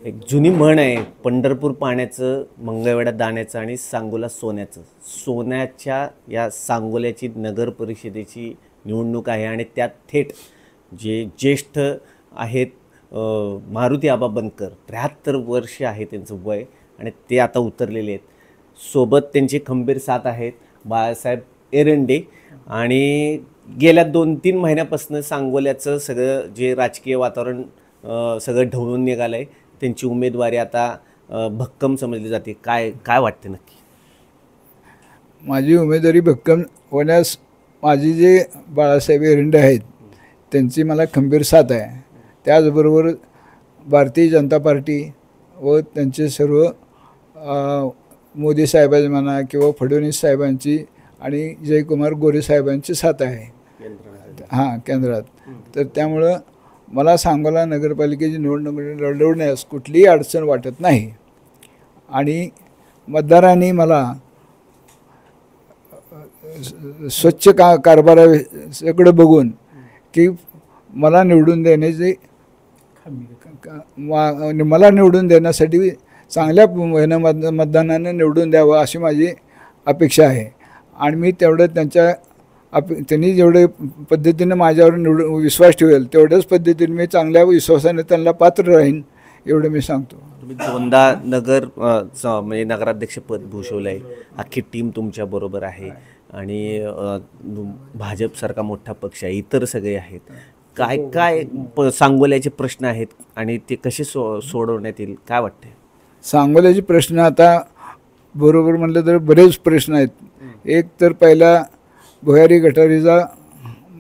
एक जुनी म्हण आहे, पंढरपूर पाण्याचं, मंगळवेढा दाण्याचं आणि सांगोला सोन्याचं. सोन्याच्या या सांगोल्याची नगर परिषदेची निवडणूक आहे आणि त्यात थेट जे ज्येष्ठ आहेत मारुती आबा बनकर, 73 वर्ष आहे त्यांचं वय आणि ते आता उतरलेले आहेत. सोबत त्यांचे खंबीर साथ आहेत बाळासाहेब एरंडे. आणि गेल्या 2-3 महिन्यापासून सांगोल्याचं सगळं जे राजकीय वातावरण सगळं ढवळून निघालं आहे. त्यांची उमेदवारी आता भक्कम समजली जाते. काय काय वाटते नक्की? माझी उमेदवारी भक्कम होण्यास माझी जे बाळासाहेब एरंडे आहेत त्यांची मला खंबीर साथ आहे. त्याचबरोबर भारतीय जनता पार्टी व त्यांचे सर्व मोदी साहेबांची म्हणा किंवा फडणवीस साहेबांची आणि जयकुमार गोरे साहेबांची साथ आहे केंद्रात. तर त्यामुळं मला सांगोला नगरपालिकेची निवडणूक लढवण्यास कुठलीही अडचण वाटत नाही. आणि मतदारांनी मला स्वच्छ कारभाराकडे बघून की मला निवडून देण्यासाठी चांगल्या मतदानाने निवडून द्यावं अशी माझी अपेक्षा आहे. आणि मी तेवढं त्यांनी जेवढे पद्धतीने माझ्यावर विश्वास ठेवेल तेवढ्याच पद्धतीने मी चांगल्या विश्वासाने त्यांना पात्र राहीन एवढं मी सांगतो. तुम्ही 2दा म्हणजे नगराध्यक्षपद भूषवलं आहे. अख्खी टीम तुमच्याबरोबर आहे आणि भाजपसारखा मोठा पक्ष आहे, इतर सगळे आहेत. काय काय सांगोल्याचे प्रश्न आहेत आणि ते कसे सोडवण्यात येईल काय वाटते? सांगोल्याचे प्रश्न आता बरोबर म्हटलं तर बरेच प्रश्न आहेत. एक तर पहिला भुयारी गटारीचा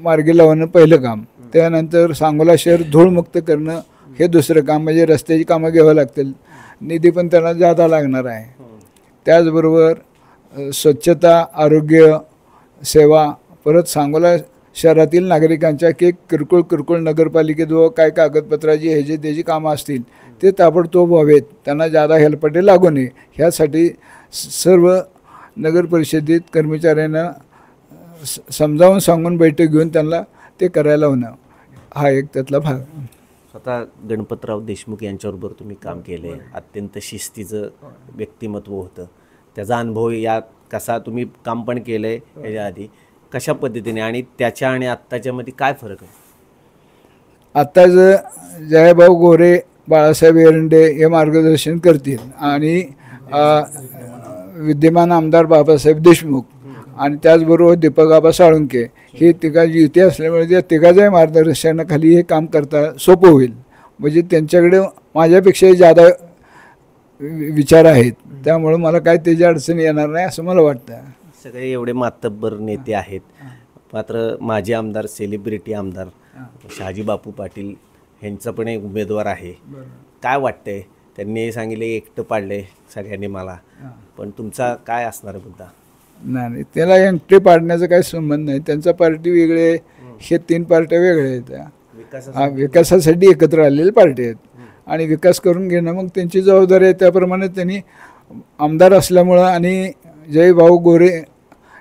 मार्गी लावणं पहिलं काम, त्यानंतर सांगोला शहर धूळमुक्त करणं हे दुसरं काम, म्हणजे रस्त्याची कामं घ्यावं लागतील, निधी पण त्यांना जादा लागणार आहे. त्याचबरोबर स्वच्छता, आरोग्य सेवा, परत सांगोला शहरातील नागरिकांच्या किरकोळ नगरपालिकेजवळ काय कागदपत्राची ह्याची त्याची कामं असतील ते ताबडतोब व्हावेत, त्यांना जादा हेलपाटे लागू नये ह्यासाठी सर्व नगर परिषदेत कर्मचाऱ्यांना समजावून सांगून बैठक घेऊन त्यांना ते करायला होणं हा एक त्यातला भाग. स्वतः गणपतराव देशमुख यांच्याबरोबर तुम्ही काम केलं आहे. अत्यंत शिस्तीचं व्यक्तिमत्व होतं. त्याचा अनुभव या कसा तुम्ही काम पण केलं आहे याच्या आधी, कशा पद्धतीने आणि त्याच्या आणि आत्ताच्यामध्ये काय फरक आहे? आत्ताचं जयभाऊ गोरे, बाळासाहेब एरंडे हे मार्गदर्शन करतील आणि विद्यमान आमदार बाबासाहेब देशमुख आणि त्याचबरोबर दीपक आबा साळुंके हे तिघांची युती असल्यामुळे त्या तिघांच्याही मार्गदर्शनाखाली हे काम करता सोपं होईल. म्हणजे त्यांच्याकडे माझ्यापेक्षाही जादा विचार आहेत, त्यामुळे मला काय त्याची अडचण येणार नाही असं मला वाटतं. सगळे एवढे मातब्बर नेते आहेत, मात्र माजी आमदार, सेलिब्रिटी आमदार शहाजी बापू पाटील यांचा पण एक उमेदवार आहे. काय वाटतंय? त्यांनी सांगितले एकटं पाडले सगळ्यांनी मला, पण तुमचा काय असणार मुद्दा? नाही, त्याला एकटे पाडण्याचा काही संबंध नाही. त्यांचा पार्टी वेगळे, हे 3 पार्ट्या वेगळ्या आहेत. विकासासाठी एकत्र आलेले पार्टी आहेत आणि विकास करून घेणं मग त्यांची जबाबदारी आहे. त्याप्रमाणे त्यांनी आमदार असल्यामुळं आणि जयभाऊ गोरे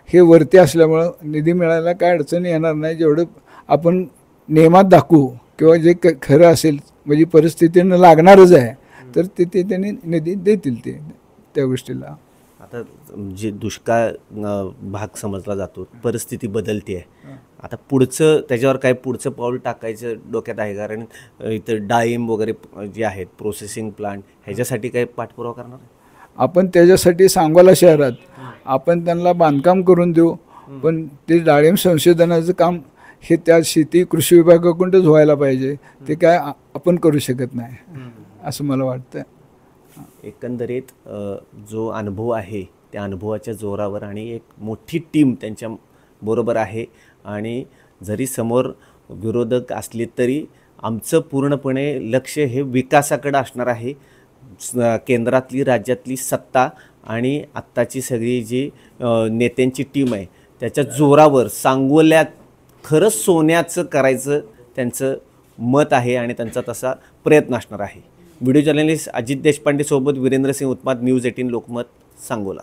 हे वरती असल्यामुळं निधी मिळायला काय अडचण येणार नाही. जेवढं आपण नियमात दाखवू किंवा जे खरं असेल म्हणजे परिस्थितीनं लागणारच आहे तर ते त्यांनी निधी देतील त्या गोष्टीला. आता जे दुष्काळ भाग समजला जातो, परिस्थिती बदलते आहे. आता पुढचं त्याच्यावर काय पुढचं पाऊल टाकायचं डोक्यात आहे? कारण इथं डाळिंब वगैरे जे आहेत प्रोसेसिंग प्लांट ह्याच्यासाठी काही पाठपुरावा करणार आहे आपण? त्याच्यासाठी सांगोला शहरात आपण त्यांना बांधकाम करून देऊ, पण ते डाळिंब संशोधनाचं काम हे त्या शेती कृषी विभागाकडूनच व्हायला पाहिजे. ते काय आपण करू शकत नाही असं मला वाटतं. एकंदरीत जो अनुभव आहे त्या अनुभवाच्या जोरावर आणि एक मोठी टीम त्यांच्या बरोबर आहे आणि जरी समोर विरोधक असले तरी आमचं पूर्णपणे लक्ष हे विकासाकडे असणार आहे. केंद्रातली राज्यातली सत्ता आणि आत्ताची सगळी जी नेत्यांची टीम आहे त्याच्या जोरावर सांगोल्यात खरंच सोन्याचं करायचं त्यांचं मत आहे आणि त्यांचा तसा प्रयत्न असणार आहे. व्हिडिओ जर्नलिस्ट अजित देशपांडे सोबत वीरेंद्र सिंह उत्माद, न्यूज 18 लोकमत, सांगोला.